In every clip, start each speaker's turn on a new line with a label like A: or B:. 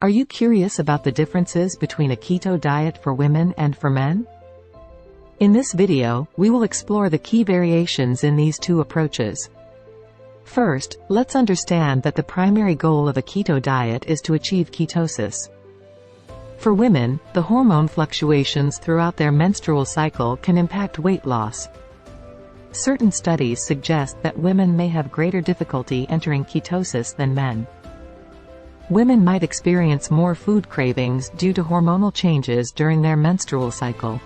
A: Are you curious about the differences between a keto diet for women and for men? In this video, we will explore the key variations in these two approaches. First, let's understand that the primary goal of a keto diet is to achieve ketosis. For women, the hormone fluctuations throughout their menstrual cycle can impact weight loss. Certain studies suggest that women may have greater difficulty entering ketosis than men. Women might experience more food cravings due to hormonal changes during their menstrual cycle.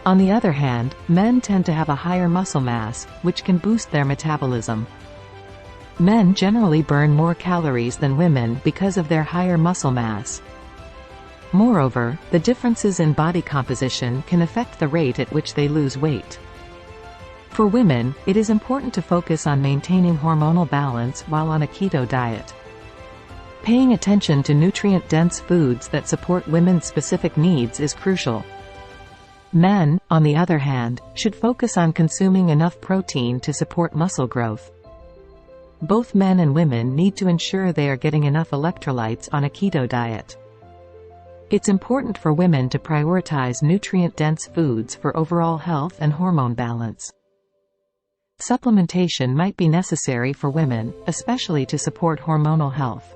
A: On the other hand, men tend to have a higher muscle mass, which can boost their metabolism. Men generally burn more calories than women because of their higher muscle mass. Moreover, the differences in body composition can affect the rate at which they lose weight. For women, it is important to focus on maintaining hormonal balance while on a keto diet. Paying attention to nutrient-dense foods that support women's specific needs is crucial. Men, on the other hand, should focus on consuming enough protein to support muscle growth. Both men and women need to ensure they are getting enough electrolytes on a keto diet. It's important for women to prioritize nutrient-dense foods for overall health and hormone balance. Supplementation might be necessary for women, especially to support hormonal health.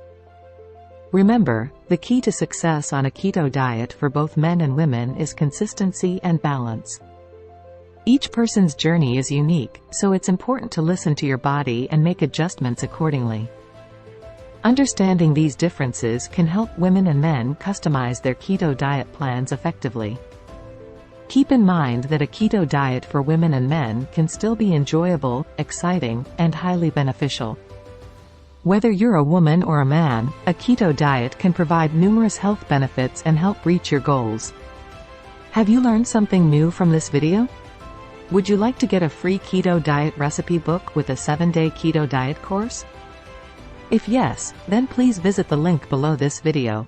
A: Remember, the key to success on a keto diet for both men and women is consistency and balance. Each person's journey is unique, so it's important to listen to your body and make adjustments accordingly. Understanding these differences can help women and men customize their keto diet plans effectively. Keep in mind that a keto diet for women and men can still be enjoyable, exciting, and highly beneficial. Whether you're a woman or a man, a keto diet can provide numerous health benefits and help reach your goals. Have you learned something new from this video? Would you like to get a free keto diet recipe book with a 7-day keto diet course? If yes, then please visit the link below this video.